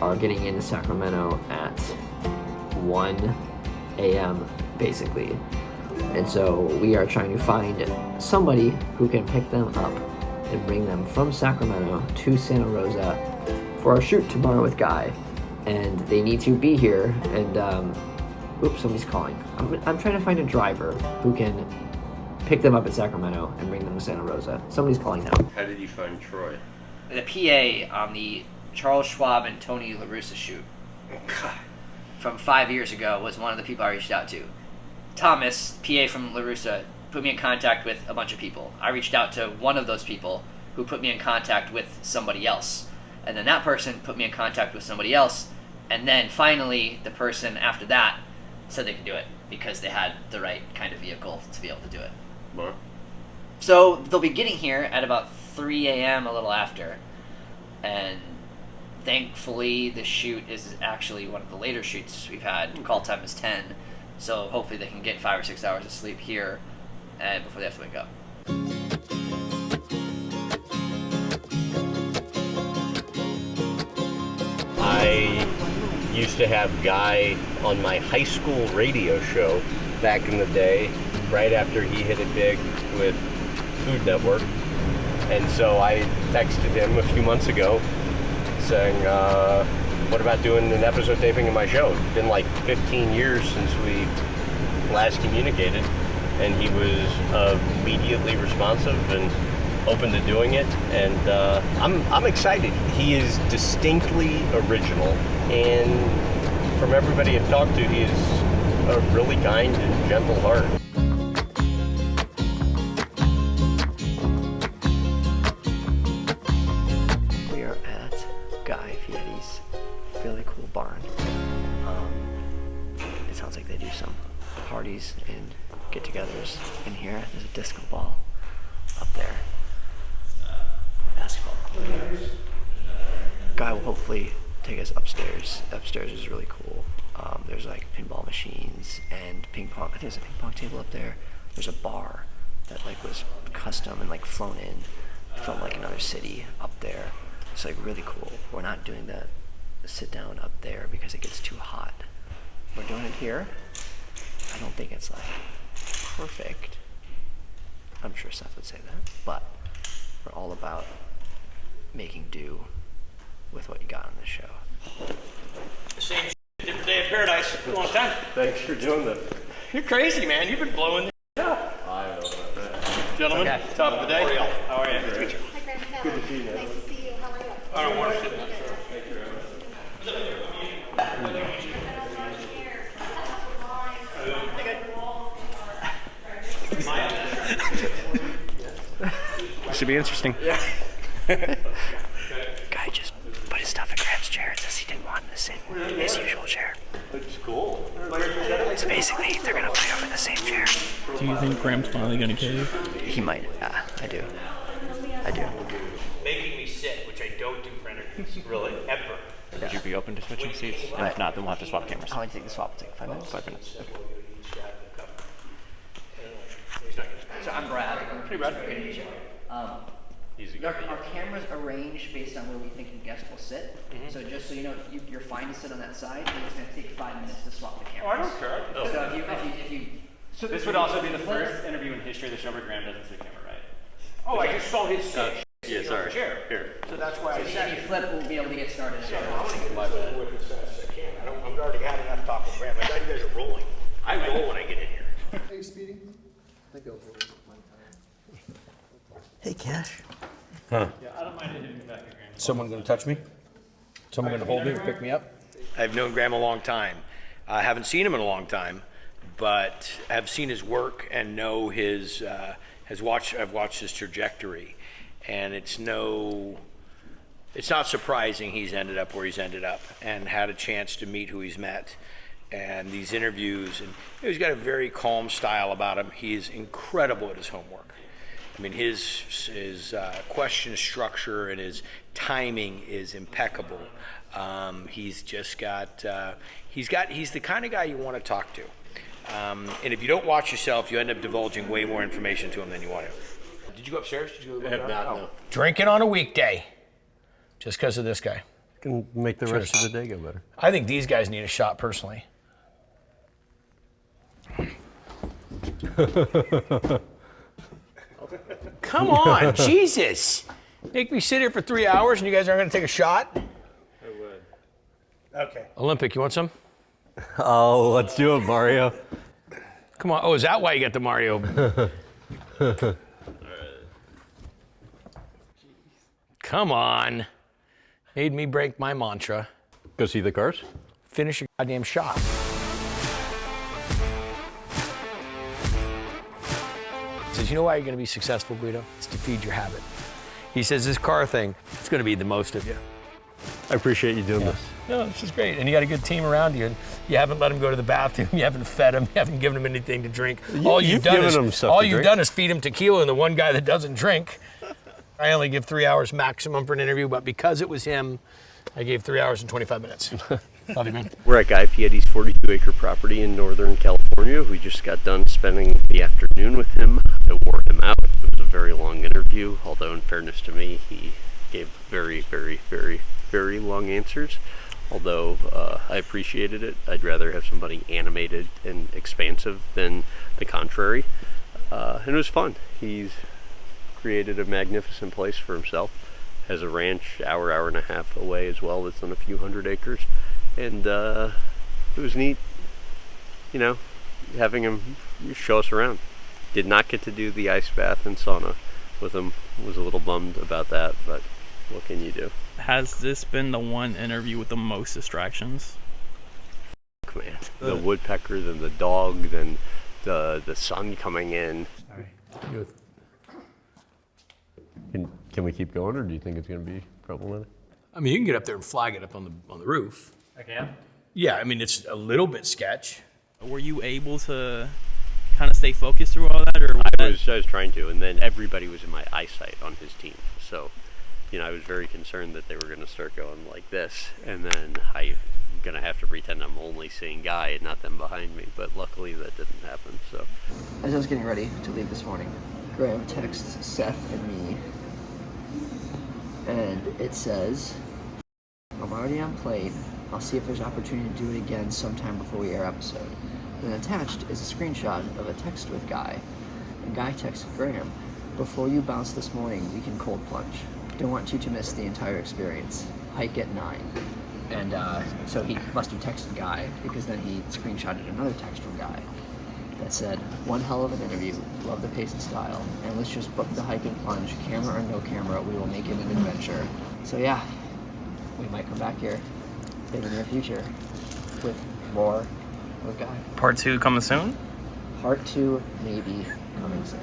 are getting into Sacramento at 1 a.m. basically. And so we are trying to find somebody who can pick them up and bring them from Sacramento to Santa Rosa for our shoot tomorrow with Guy. And they need to be here. And oops, somebody's calling. I'm trying to find a driver who can pick them up at Sacramento and bring them to Santa Rosa. Somebody's calling now. How did you find Troy? The PA on the Charles Schwab and Tony La Russa shoot from 5 years ago was one of the people I reached out to. Thomas, PA from La Russa, put me in contact with a bunch of people. I reached out to one of those people who put me in contact with somebody else. And then that person put me in contact with somebody else. And then finally, the person after that said they could do it because they had the right kind of vehicle to be able to do it. What? So they'll be getting here at about 3 a.m. a little after. And thankfully, the shoot is actually one of the later shoots we've had. Call time is 10. So hopefully they can get 5 or 6 hours of sleep here before they have to wake up. I used to have Guy on my high school radio show back in the day, right after he hit it big with Food Network. And so I texted him a few months ago saying, what about doing an episode taping of my show? It's been like 15 years since we last communicated, and he was immediately responsive and open to doing it, and I'm excited. He is distinctly original, and from everybody I've talked to, he is a really kind and gentle heart. We are at Guy Fieri's really cool barn. It sounds like they do some parties and get-togethers in here. There's a disco ball up there. Basketball. Guy will hopefully take us upstairs. Upstairs is really cool. There's like pinball machines and ping pong. I think there's a ping pong table up there. There's a bar that like was custom and like flown in from like another city up there. It's like really cool. We're not doing the sit down up there because it gets too hot. We're doing it here. I don't think it's like perfect. I'm sure Seth would say that, but we're all about making do with what you got on this show. Same different day in paradise. Long time. Thanks for doing this. You're crazy, man. You've been blowing the up. I don't know about that. Gentlemen, Okay. top of the day. How are you? Nice to meet you. Hi, Grandpa. Good to see you, man. Nice to see you. How are you? I don't want to sit. Should be interesting. Guy just put his stuff in Graham's chair and says he didn't want him to sit in his usual chair. It's cool. So basically, they're gonna fight over the same chair. Do you think Graham's finally gonna cave? He might. I do. Making me sit, which I don't do for interviews. Really? Ever. Would you be open to switching seats? And if not, then we'll have to swap cameras. How long do you take the swap? Take 5 minutes? 5 minutes. So I'm Brad. Hey, Brad. Great to meet you. He's a good Our cameras arranged based on where we think the guest will sit. So just so you know, you're fine to sit on that side, and it's going to take 5 minutes to swap the Oh, I cameras. don't care. So if you so This would also be the first interview in history that show where Graham doesn't sit camera right. Oh, I just saw his seat. Yeah, sorry. Chair. Here. So that's why I if said you it. flip, we'll be able to get started. I've already had enough talk with Graham. I thought you guys are rolling. I roll when I get in here. Hey, Speedy. I think I'll hold it one time. Hey, Cash. Yeah, I don't mind hitting back at Graham. Someone gonna touch me? Someone gonna hold me and pick me up? I've known Graham a long time. I haven't seen him in a long time, but I've seen his work and know his. I've watched his trajectory, and it's not surprising he's ended up where he's ended up, and had a chance to meet who he's met, and these interviews, and he's got a very calm style about him. He is incredible at his homework. I mean, his question structure and his timing is impeccable. He's just got he's the kind of guy you want to talk to. And if you don't watch yourself, you end up divulging way more information to him than you want to. Did you go upstairs? Did you go I have not, no. Drinking on a weekday, just because of this guy. Can make the rest of the day go better. I think these guys need a shot personally. Come on, Jesus. Make me sit here for 3 hours and you guys aren't going to take a shot? I would. Okay. Olympic, you want some? Oh, let's do it, Mario. Come on. Oh, is that why you got the Mario? Come on. Made me break my mantra. Go see the cars? Finish your goddamn shot. He says, you know why you're going to be successful, Guido? It's to feed your habit. He says, this car thing, it's going to be the most of you. I appreciate you doing this. No, this is great. And you got a good team around you. And you haven't let him go to the bathroom. You haven't fed him. You haven't given him anything to drink. All you've done is feed him tequila and the one guy that doesn't drink. I only give 3 hours maximum for an interview, but because it was him, I gave 3 hours and 25 minutes. Love you, man. We're at Guy Fieri's 42-acre property in Northern California. We just got done spending the afternoon with him. I wore him out. It was a very long interview, although in fairness to me, he gave very, very, very, very long answers. Although I appreciated it. I'd rather have somebody animated and expansive than the contrary. And it was fun. He's created a magnificent place for himself. Has a ranch hour and a half away as well that's on a few hundred acres. And it was neat, you know, having him show us around. Did not get to do the ice bath and sauna with him. Was a little bummed about that, but what can you do? Has this been the one interview with the most distractions? Man, the woodpecker, then the dog, then the sun coming in. Sorry. Can we keep going, or do you think it's going to be problematic? I mean, you can get up there and flag it up on the roof. I can? Yeah, I mean, it's a little bit sketch. Were you able to kind of stay focused through all that, or I was trying to, and then everybody was in my eyesight on his team. So, you know, I was very concerned that they were going to start going like this, and then I'm going to have to pretend I'm only seeing Guy and not them behind me. But luckily that didn't happen. So, As I was getting ready to leave this morning, Graham texts Seth and me, and it says, I'm already on plane. I'll see if there's opportunity to do it again sometime before we air episode. Then attached is a screenshot of a text with Guy. And Guy texted Graham, before you bounce this morning, we can cold plunge. Don't want you to miss the entire experience. Hike at 9. And so he must have texted Guy, because then he screenshotted another text from Guy that said, one hell of an interview, love the pace and style, and let's just book the hike and plunge, camera or no camera, we will make it an adventure. So yeah, we might come back here in the near future with more with Guy. Part 2 coming soon? Part 2 maybe coming soon.